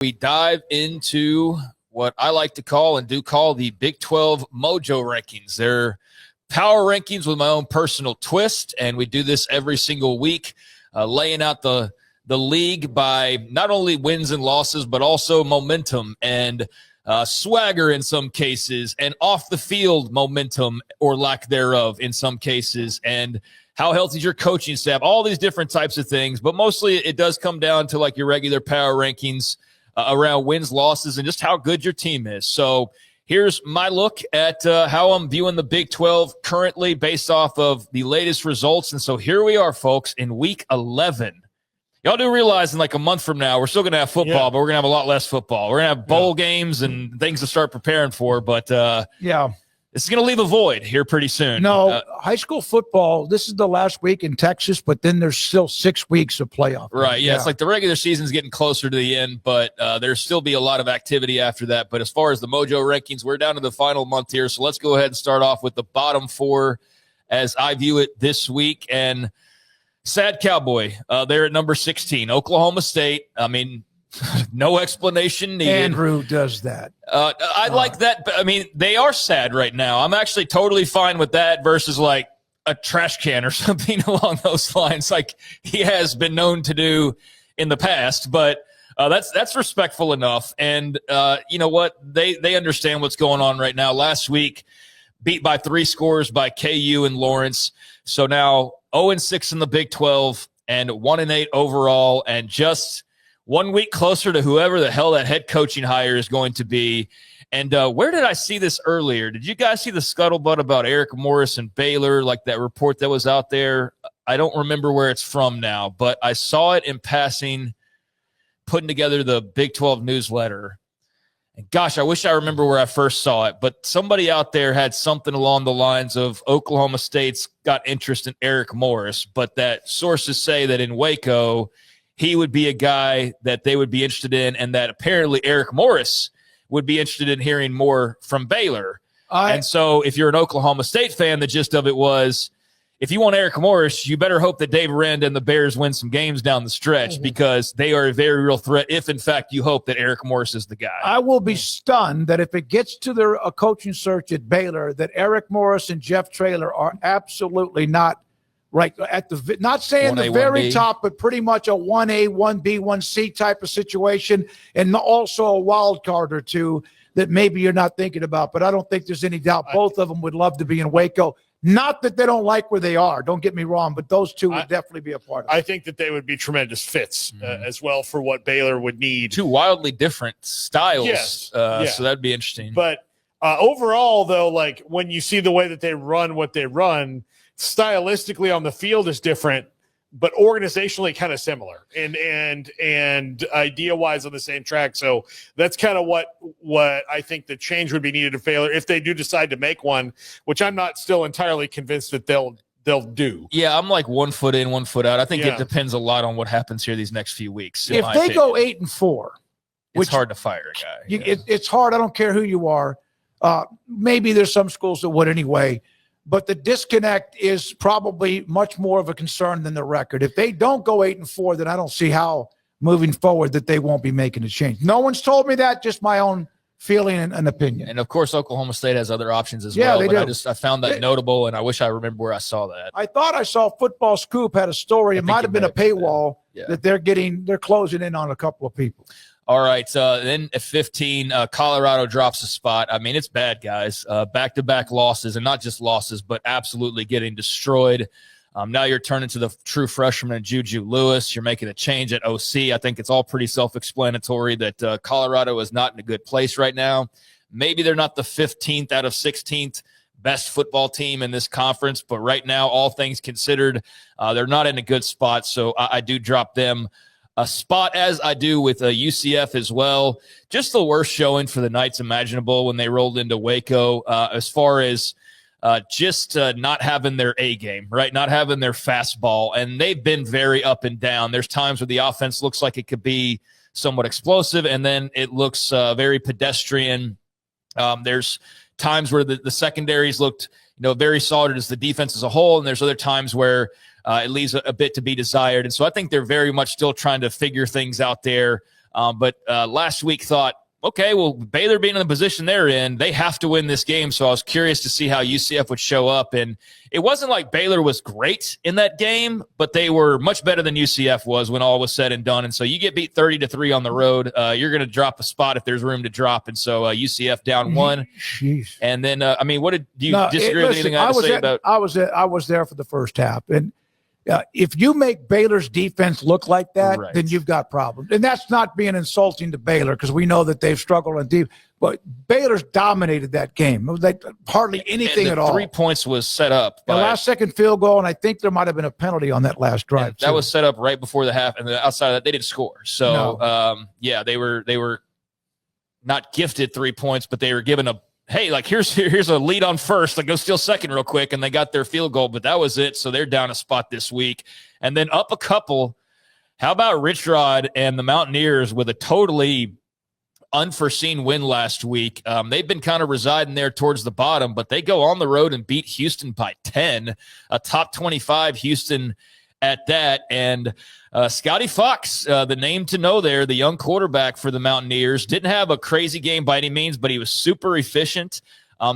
We dive into what I like to call and do call the Big 12 Mojo Rankings. They're power rankings with my own personal twist, and we do this every single week, laying out the league by not only wins and losses, but also momentum and swagger in some cases, and off the field momentum or lack thereof in some cases, and how healthy is your coaching staff, all these different types of things. But mostly it does come down to like your regular power rankings around wins, losses, and just how good your team is. So here's my look at how I'm viewing the Big 12 currently based off of the latest results. And so here we are, folks, in Week 11. Y'all do realize in like a month from now, we're still going to have football, but we're going to have a lot less football. We're going to have bowl games and things to start preparing for. But it's going to leave a void here pretty soon. No, high school football, this is the last week in Texas, but then there's still 6 weeks of playoff. Right, yeah. It's like the regular season's getting closer to the end, but there'll still be a lot of activity after that. But as far as the Mojo Rankings, we're down to the final month here. So let's go ahead and start off with the bottom four as I view it this week. And sad Cowboy, they're at number 16. Oklahoma State, I mean, no explanation needed. Andrew does that. I like that. But I mean, they are sad right now. I'm actually totally fine with that versus like a trash can or something along those lines, like he has been known to do in the past. But that's respectful enough. And you know what? They understand what's going on right now. Last week, beat by 3 scores by KU and Lawrence. So now 0-6 in the Big 12 and 1-8 overall, and just 1 week closer to whoever the hell that head coaching hire is going to be. And where did I see this earlier? Did you guys see the scuttlebutt about Eric Morris and Baylor, like that report that was out there? I don't remember where it's from now, but I saw it in passing, putting together the Big 12 newsletter. And gosh, I wish I remember where I first saw it, but somebody out there had something along the lines of Oklahoma State's got interest in Eric Morris, but that sources say that in Waco, he would be a guy that they would be interested in, and that apparently Eric Morris would be interested in hearing more from Baylor. And so if you're an Oklahoma State fan, the gist of it was, if you want Eric Morris, you better hope that Dave Aranda and the Bears win some games down the stretch, because they are a very real threat if, in fact, you hope that Eric Morris is the guy. I will be stunned that if it gets to their coaching search at Baylor, that Eric Morris and Jeff Traylor are absolutely not right at the, not saying 1A, the very 1B. top, but pretty much a 1A, 1B, 1C type of situation, and also a wild card or two that maybe you're not thinking about. But I don't think there's any doubt both of them would love to be in Waco. Not that they don't like where they are, don't get me wrong, but those two would definitely be a part of it. I think that they would be tremendous fits as well for what Baylor would need. Two wildly different styles. Yes. So that'd be interesting. But overall, though, like when you see the way that they run what they run, stylistically on the field is different, but organizationally kind of similar and idea-wise on the same track. So that's kind of what I think the change would be needed to Baylor if they do decide to make one, which I'm not still entirely convinced that they'll do. Yeah, I'm like 1 foot in, 1 foot out. I think it depends a lot on what happens here these next few weeks. If they go 8-4, it's hard to fire a guy. It's hard. I don't care who you are. Maybe there's some schools that would anyway. But the disconnect is probably much more of a concern than the record. If they don't go 8-4, then I don't see how moving forward that they won't be making a change. No one's told me that, just my own feeling and opinion. And of course, Oklahoma State has other options as well. They but do. I found that notable, and I wish I remember where I saw that. I thought I saw Football Scoop had a story. It might have been a paywall that they're closing in on a couple of people. All right, then at 15, Colorado drops a spot. I mean, it's bad, guys. Back-to-back losses, and not just losses, but absolutely getting destroyed. Now you're turning to the true freshman, Juju Lewis. You're making a change at OC. I think it's all pretty self-explanatory that Colorado is not in a good place right now. Maybe they're not the 15th out of 16th best football team in this conference, but right now, all things considered, they're not in a good spot, so I do drop them a spot, as I do with UCF as well. Just the worst showing for the Knights imaginable when they rolled into Waco, as far as just not having their A game, right? Not having their fastball. And they've been very up and down. There's times where the offense looks like it could be somewhat explosive, and then it looks very pedestrian. There's times where the secondaries looked very solid as the defense as a whole, and there's other times where it leaves a bit to be desired. And so I think they're very much still trying to figure things out there But last week thought, okay, well, Baylor being in the position they're in, they have to win this game. So I was curious to see how UCF would show up. And it wasn't like Baylor was great in that game, but they were much better than UCF was when all was said and done. And so you get beat 30-3 on the road. You're going to drop a spot if there's room to drop. And so UCF down 1. Jeez. And then, what do you disagree with anything I had to say about? I was there for the first half. And if you make Baylor's defense look like that, then you've got problems. And that's not being insulting to Baylor because we know that they've struggled on deep. But Baylor's dominated that game. It was like hardly anything at all. 3 points was set up. The last-second field goal, and I think there might have been a penalty on that last drive. That was set up right before the half, and outside of that, they didn't score. So, they were not gifted 3 points, but they were given a hey, like here's a lead on first, like go steal second real quick, and they got their field goal, but that was it. So they're down a spot this week. And then up a couple. How about Rich Rod and the Mountaineers with a totally unforeseen win last week? They've been kind of residing there towards the bottom, but they go on the road and beat Houston by 10, a top 25 Houston at that. And Scotty Fox, the name to know there, the young quarterback for the Mountaineers, didn't have a crazy game by any means, but he was super efficient.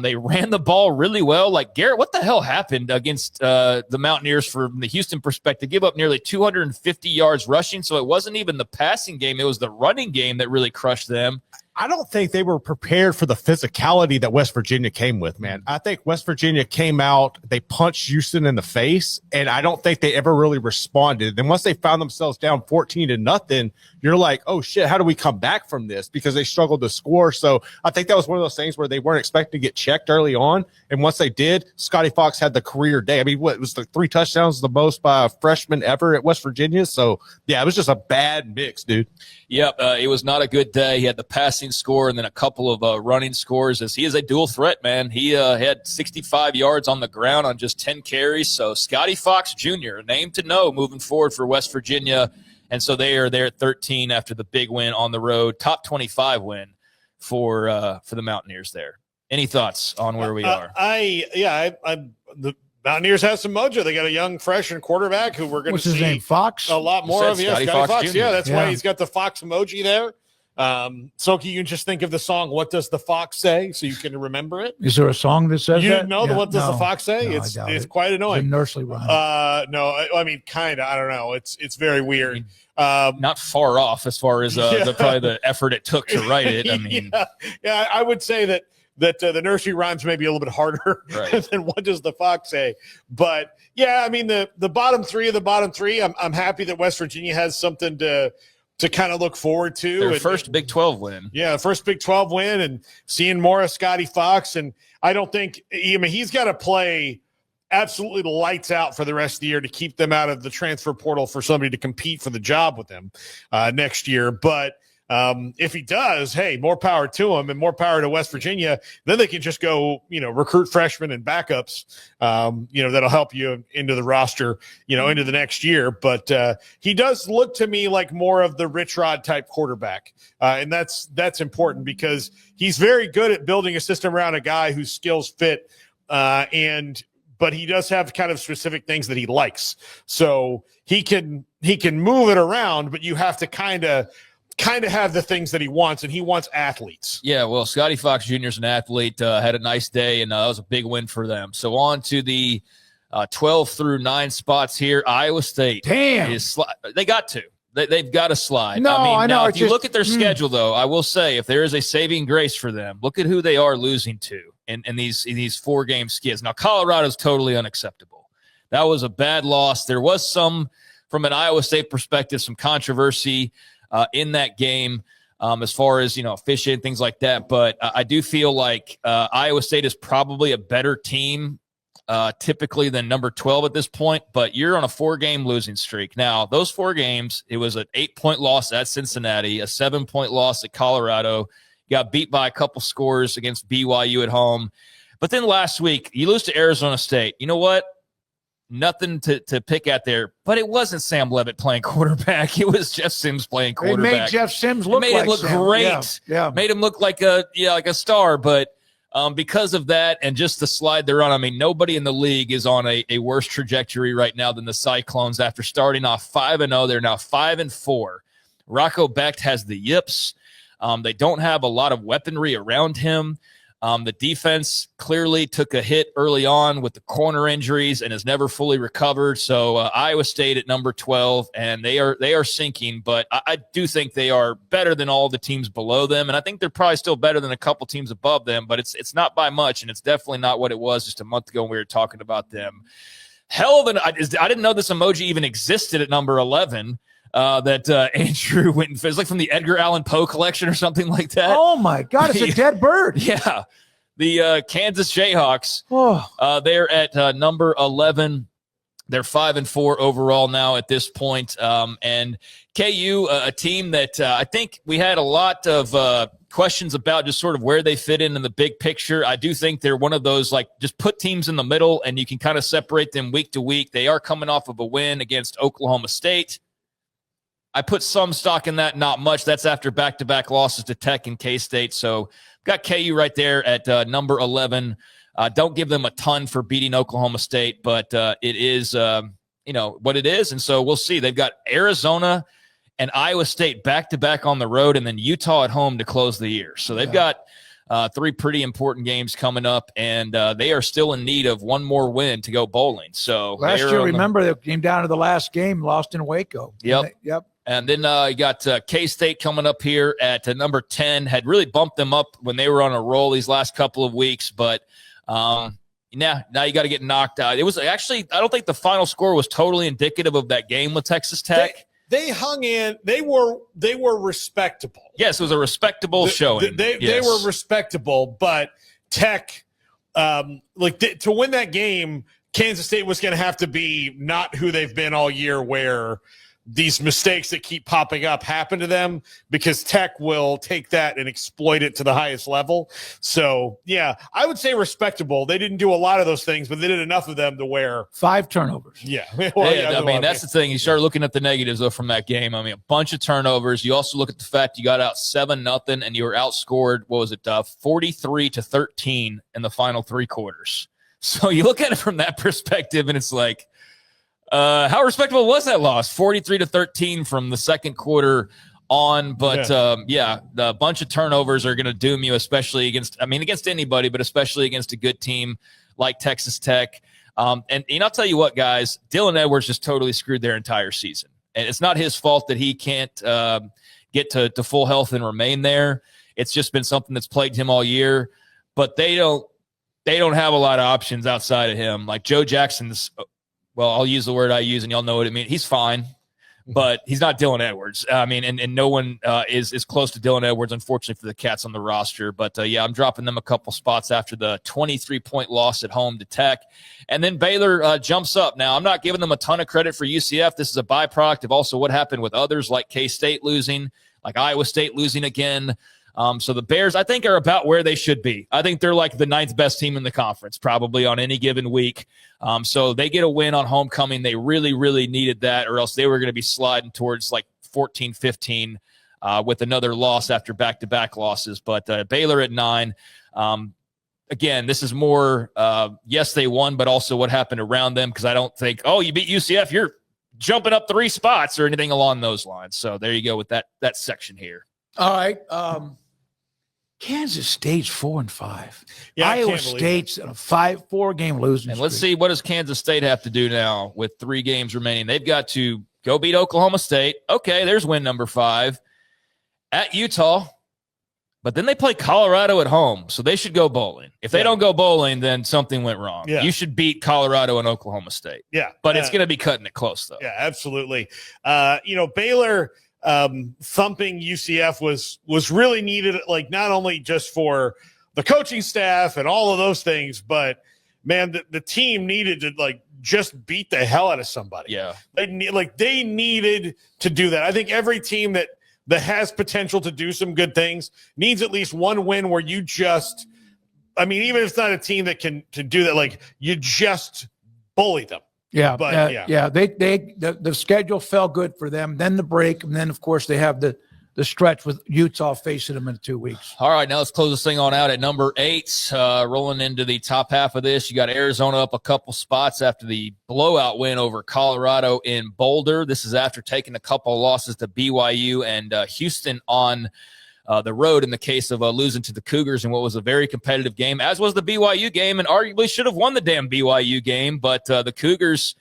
They ran the ball really well. Like, Garrett, what the hell happened against the Mountaineers from the Houston perspective? Give up nearly 250 yards rushing, so it wasn't even the passing game. It was the running game that really crushed them. I don't think they were prepared for the physicality that West Virginia came with, man. I think West Virginia came out, they punched Houston in the face, and I don't think they ever really responded. And once they found themselves down 14-0, you're like, oh shit, how do we come back from this? Because they struggled to score. So I think that was one of those things where they weren't expecting to get checked early on. And once they did, Scotty Fox had the career day. I mean, what was the 3 touchdowns, the most by a freshman ever at West Virginia? So yeah, it was just a bad mix, dude. Yep, it was not a good day. He had the passing score and then a couple of running scores, as he is a dual threat, man. He had 65 yards on the ground on just 10 carries. So Scotty Fox Jr., a name to know moving forward for West Virginia. And so they are there at 13 after the big win on the road, top 25 win for the Mountaineers there. Any thoughts on where we are? The Mountaineers have some mojo. They got a young freshman quarterback who we're going to see his name, Fox? A lot more of. Scotty Fox Jr. Yeah, that's why he's got the Fox emoji there. Soki, you can just think of the song "What Does the Fox Say" so you can remember it. Is there a song that says you that? didn't know the "What Does the Fox Say"? No, it's quite annoying. The nursery rhyme. No, I mean kind of. I don't know. It's very weird. Not far off as far as probably the effort it took to write it. I mean, yeah, I would say that the nursery rhymes may be a little bit harder than "What Does the Fox Say." But yeah, I mean the bottom three of the bottom three. I'm happy that West Virginia has something to kind of look forward to. Their first Big 12 win. Yeah, first Big 12 win, and seeing more of Scotty Fox. And I don't think he's got to play absolutely the lights out for the rest of the year to keep them out of the transfer portal for somebody to compete for the job with them next year. But if he does, hey, more power to him and more power to West Virginia. Then they can just go, recruit freshmen and backups, that'll help you into the roster, into the next year. But he does look to me like more of the Rich Rod type quarterback. And that's important because he's very good at building a system around a guy whose skills fit. But he does have kind of specific things that he likes. So he can move it around, but you have to kind of have the things that he wants, and he wants athletes. Yeah, well, Scotty Fox Jr. is an athlete, had a nice day, and that was a big win for them. So on to the 12 through 9 spots here. Iowa State. Damn. They got to. They've got to slide. No, I know. Now, if you look at their schedule, though, I will say if there is a saving grace for them, look at who they are losing to in these 4-game skids. Now, Colorado's totally unacceptable. That was a bad loss. There was some, from an Iowa State perspective, some controversy in that game as far as, efficient, things like that. But I do feel like Iowa State is probably a better team typically than number 12 at this point, but you're on a 4-game losing streak. Now, those 4 games, it was an 8-point loss at Cincinnati, a 7-point loss at Colorado. You got beat by a couple scores against BYU at home. But then last week, you lose to Arizona State. You know what? Nothing to pick at there, but it wasn't Sam Levitt playing quarterback. It was Jeff Sims playing quarterback. It made Jeff Sims look made like it look Sam. great. Yeah. Made him look like a star. But because of that and just the slide they're on, I mean, nobody in the league is on a worse trajectory right now than the Cyclones. After starting off 5-0, they're now 5-4. Rocco Becht has the yips. They don't have a lot of weaponry around him. The defense clearly took a hit early on with the corner injuries and has never fully recovered. So Iowa State at number 12, and they are sinking, but I do think they are better than all the teams below them, and I think they're probably still better than a couple teams above them, but it's not by much, and it's definitely not what it was just a month ago when we were talking about them. Hell of an I didn't know this emoji even existed at number 11. That Andrew went and it's like from the Edgar Allan Poe collection or something like that. Oh my God, it's a dead bird. Yeah. The Kansas Jayhawks, they're at number 11. They're 5-4 overall now at this point. And KU, a team that I think we had a lot of questions about just sort of where they fit in the big picture. I do think they're one of those, like, just put teams in the middle and you can kind of separate them week to week. They are coming off of a win against Oklahoma State. I put some stock in that, not much. That's after back-to-back losses to Tech and K-State. So got KU right there at number 11. Don't give them a ton for beating Oklahoma State, but it is, what it is. And so we'll see. They've got Arizona and Iowa State back-to-back on the road and then Utah at home to close the year. So they've got three pretty important games coming up, and they are still in need of one more win to go bowling. So last year, remember, they came down to the last game, lost in Waco. Yep. And then you got K-State coming up here at number 10. Had really bumped them up when they were on a roll these last couple of weeks, but now you got to get knocked out. It was actually, I don't think the final score was totally indicative of that game with Texas Tech. They hung in. They were respectable. Yes, it was a respectable showing. They were respectable, but Tech, to win that game, Kansas State was going to have to be not who they've been all year, where these mistakes that keep popping up happen to them, because Tech will take that and exploit it to the highest level. So, yeah, I would say respectable. They didn't do a lot of those things, but they did enough of them to where 5 turnovers. Yeah. That's the thing. You start looking at the negatives, though, from that game. I mean, a bunch of turnovers. You also look at the fact you got out 7-0 and you were outscored, 43-13 in the final 3 quarters. So you look at it from that perspective, and it's like, how respectable was that loss? 43-13 from the second quarter on. But the bunch of turnovers are going to doom you, especially against anybody, but especially against a good team like Texas Tech. And I'll tell you what, guys, Dylan Edwards just totally screwed their entire season. And it's not his fault that he can't get to full health and remain there. It's just been something that's plagued him all year. But they don't have a lot of options outside of him. Like Joe Jackson's, well, I'll use the word I use, and y'all know what it means. He's fine, but he's not Dylan Edwards. I mean, and no one is close to Dylan Edwards, unfortunately, for the Cats on the roster. But, I'm dropping them a couple spots after the 23-point loss at home to Tech. And then Baylor jumps up. Now, I'm not giving them a ton of credit for UCF. This is a byproduct of also what happened with others, like K-State losing, like Iowa State losing again. So the Bears, I think, are about where they should be. I think they're like the 9th best team in the conference, probably on any given week. So they get a win on homecoming. They really, really needed that, or else they were going to be sliding towards like 14-15 with another loss after back-to-back losses. But Baylor at 9. Again, this is more, yes, they won, but also what happened around them, because I don't think, you beat UCF, you're jumping up 3 spots or anything along those lines. So there you go with that section here. All right. Kansas State's 4-5. Yeah, Iowa State's on a 4-game losing And let's streak. see, what does Kansas State have to do now with 3 games remaining? They've got to go beat Oklahoma State. Okay, there's win number 5. At Utah. But then they play Colorado at home, so they should go bowling. If they don't go bowling, then something went wrong. Yeah. You should beat Colorado and Oklahoma State. Yeah. But it's going to be cutting it close, though. Yeah, absolutely. Baylor thumping UCF was really needed, like, not only just for the coaching staff and all of those things, but man, the team needed to just beat the hell out of somebody. Yeah. They needed to do that. I think every team that has potential to do some good things needs at least one win where you just, even if it's not a team that can do that, you just bully them. Yeah, but the schedule fell good for them. Then the break, and then of course they have the the stretch with Utah facing them in 2 weeks. All right, now let's close this thing on out at number 8. Rolling into the top half of this, you got Arizona up a couple spots after the blowout win over Colorado in Boulder. This is after taking a couple of losses to BYU and Houston on the road in the case of losing to the Cougars in what was a very competitive game, as was the BYU game, and arguably should have won the damn BYU game. But the Cougars,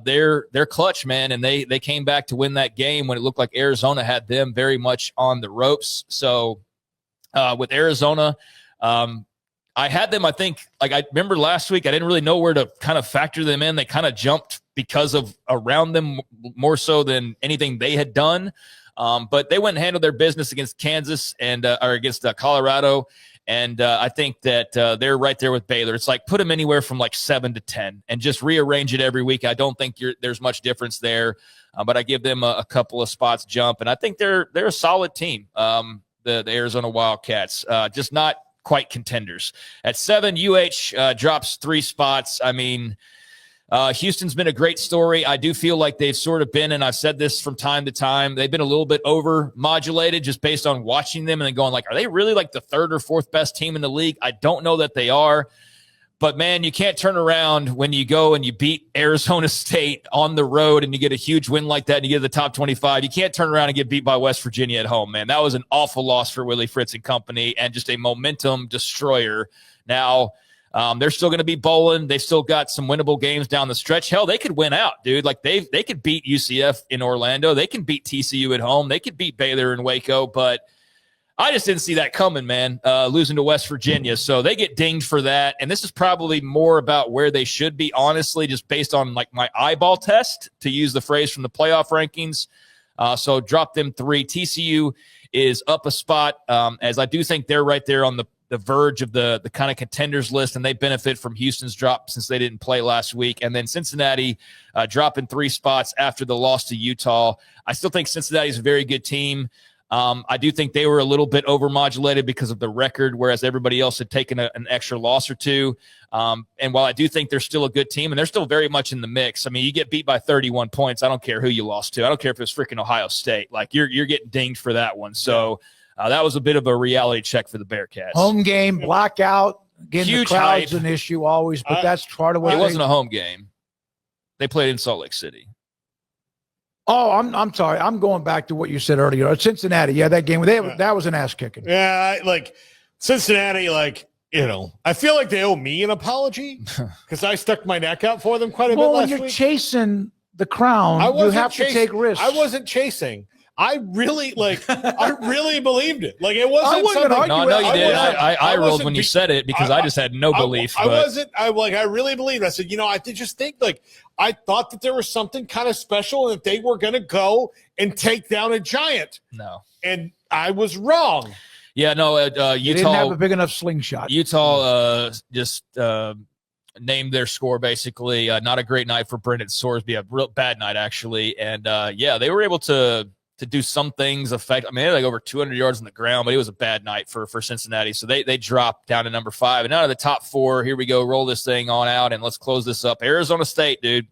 they're clutch, man, and they came back to win that game when it looked like Arizona had them very much on the ropes. So with Arizona, I had them, I think, like I remember last week, I didn't really know where to kind of factor them in. They kind of jumped because of around them more so than anything they had done. But they went and handled their business against Kansas and or against Colorado. And I think that they're right there with Baylor. It's like put them anywhere from like 7 to 10 and just rearrange it every week. I don't think there's much difference there, but I give them a couple of spots jump. And I think they're a solid team, the Arizona Wildcats, just not quite contenders. At 7, drops 3 spots. I mean, Houston's been a great story. I do feel like they've sort of been, and I've said this from time to time, they've been a little bit over-modulated just based on watching them and then going like, are they really like the 3rd or 4th best team in the league? I don't know that they are. But, man, you can't turn around when you go and you beat Arizona State on the road and you get a huge win like that and you get to the top 25. You can't turn around and get beat by West Virginia at home, man. That was an awful loss for Willie Fritz and company and just a momentum destroyer. Now, they're still going to be bowling. They've still got some winnable games down the stretch. Hell, they could win out, dude. Like they could beat UCF in Orlando. They can beat TCU at home. They could beat Baylor in Waco. But I just didn't see that coming, man, losing to West Virginia. So they get dinged for that. And this is probably more about where they should be, honestly, just based on like my eyeball test, to use the phrase from the playoff rankings. So drop them 3. TCU is up a spot, as I do think they're right there on the verge of the kind of contenders list, and they benefit from Houston's drop since they didn't play last week. And then Cincinnati dropping 3 spots after the loss to Utah. I still think Cincinnati's a very good team. I do think they were a little bit overmodulated because of the record, whereas everybody else had taken an extra loss or 2. And while I do think they're still a good team, and they're still very much in the mix. I mean, you get beat by 31 points. I don't care who you lost to. I don't care if it was freaking Ohio State. Like you're getting dinged for that one. So that was a bit of a reality check for the Bearcats. Home game, blackout. Again, Huge the crowd's hype. an issue always, but that's part of what it wasn't a home game. They played in Salt Lake City. Oh, I'm sorry. I'm going back to what you said earlier. Cincinnati, yeah, that game. That was an ass kicking. Yeah, like Cincinnati, like, you know, I feel like they owe me an apology because I stuck my neck out for them quite a bit last week. Well, when you're chasing the crown, you have to take risks. I wasn't chasing. I really believed it. Like it wasn't. I wasn't something. No, you did. I rolled when you said it because I just had no belief. I really believed. I said, you know, I just think like I thought that there was something kind of special and that they were going to go and take down a giant. No, and I was wrong. Yeah, no. Utah didn't have a big enough slingshot. Utah just named their score basically. Not a great night for Brendan Sorsby. A real bad night actually. And yeah, they were able to do some things. I mean, they had like over 200 yards on the ground, but it was a bad night for Cincinnati. So they dropped down to number 5. And out of the top 4, here we go. Roll this thing on out and let's close this up. Arizona State, dude.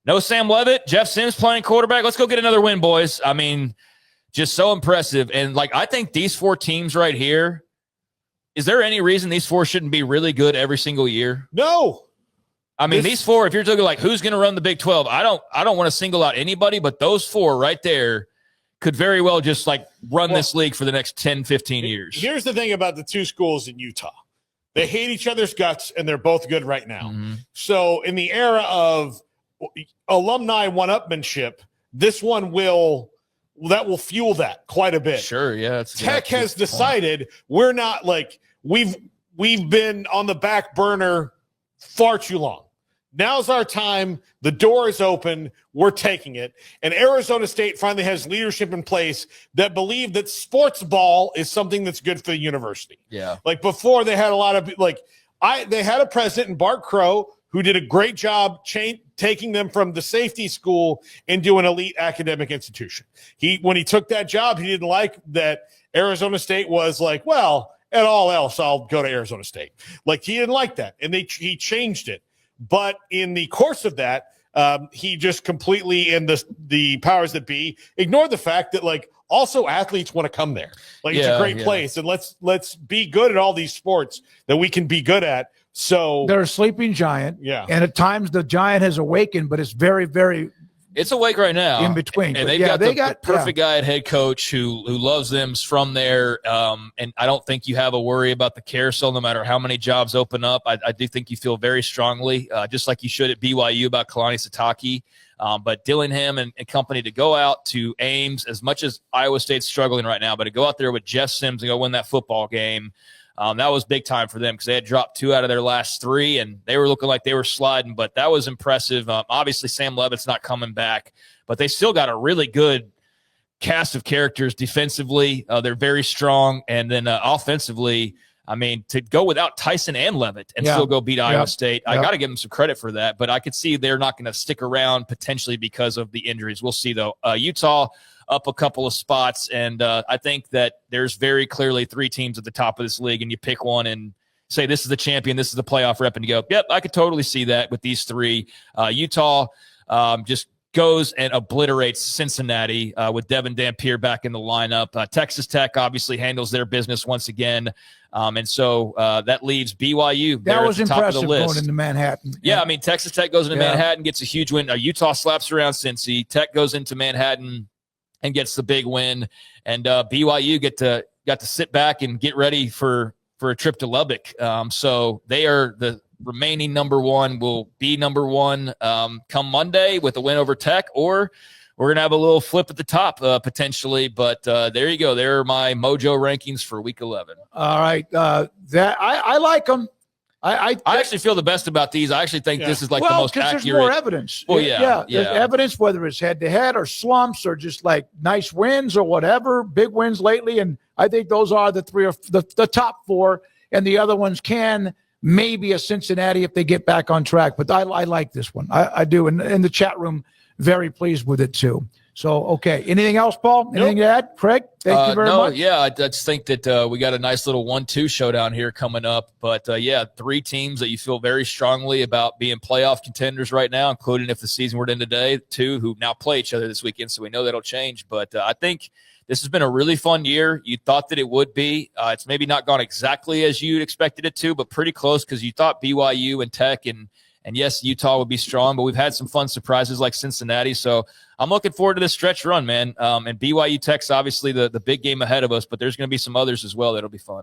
No Sam Leavitt. Jeff Sims playing quarterback. Let's go get another win, boys. I mean, just so impressive. And like, I think these 4 teams right here, is there any reason these 4 shouldn't be really good every single year? No. I mean, these 4, if you're talking like who's going to run the Big 12, I don't want to single out anybody, but those 4 right there could very well just like run this league for the next 10, 15 years. Here's the thing about the 2 schools in Utah. They hate each other's guts, and they're both good right now. Mm-hmm. So in the era of alumni one-upmanship, this one will fuel that quite a bit. Sure, yeah. Tech has decided we're not like we've been on the back burner far too long. Now's our time. The door is open. We're taking it. And Arizona State finally has leadership in place that believe that sports ball is something that's good for the university. Yeah. Like before, they had a lot of they had a president in Bart Crow who did a great job taking them from the safety school into an elite academic institution. When he took that job, he didn't like that Arizona State was like, well, at all else, I'll go to Arizona State. Like he didn't like that, and he changed it. But in the course of that, he just completely, in the powers that be, ignored the fact that like Also, athletes want to come there. Like it's a Yeah, great yeah. place, and let's be good at all these sports that we can be good at. So They're a sleeping giant. Yeah. And at times the giant has awakened, but it's very, very It's awake right now. in between. And But they've yeah, got they the perfect guy at head coach who loves them from there. And I don't think you have a worry about the carousel no matter how many jobs open up. I do think you feel very strongly, just like you should at BYU about Kalani Sitake. But Dillingham and company to go out to Ames, as much as Iowa State's struggling right now, but to go out there with Jeff Sims and go win that football game, that was big time for them because they had dropped 2 out of their last 3, and they were looking like they were sliding, but that was impressive. Obviously, Sam Levitt's not coming back, but they still got a really good cast of characters defensively. They're very strong, and then offensively, I mean, to go without Tyson and Levitt and still go beat Iowa State, I got to give them some credit for that, but I could see they're not going to stick around potentially because of the injuries. We'll see, though. Utah up a couple of spots, and I think that there's very clearly 3 teams at the top of this league, and you pick one and say this is the champion, this is the playoff rep, and you go, yep, I could totally see that with these 3. Utah just goes and obliterates Cincinnati with Devin Dampier back in the lineup. Texas Tech obviously handles their business once again, and so that leaves BYU. That was at the top of the impressive list. going into Manhattan. Yeah, I mean, Texas Tech goes into Manhattan, gets a huge win. Utah slaps around Cincy. Tech goes into Manhattan and gets the big win. And BYU got to sit back and get ready for a trip to Lubbock. So they are the remaining number 1, will be number 1 come Monday with a win over Tech, or we're going to have a little flip at the top potentially. But there you go. There are my Mojo rankings for week 11. All right. That I like them. I actually feel the best about these. I actually think this is like the most accurate. There's more evidence. Well, yeah. There's evidence, whether it's head-to-head or slumps or just like nice wins or whatever, big wins lately. And I think those are the 3 or the top 4, and the other ones can maybe a Cincinnati if they get back on track. But I like this one. I do. And in the chat room, very pleased with it too. So, okay. Anything else, Paul? Anything to add? Craig, thank you very much. Yeah, I just think that we got a nice little 1-2 showdown here coming up. But, 3 teams that you feel very strongly about being playoff contenders right now, including if the season were to end today, 2 who now play each other this weekend, so we know that'll change. But I think this has been a really fun year. You thought that it would be. It's maybe not gone exactly as you'd expected it to, but pretty close because you thought BYU and Tech and yes, Utah would be strong, but we've had some fun surprises like Cincinnati. So I'm looking forward to this stretch run, man. And BYU Tech's obviously the big game ahead of us, but there's going to be some others as well that'll be fun.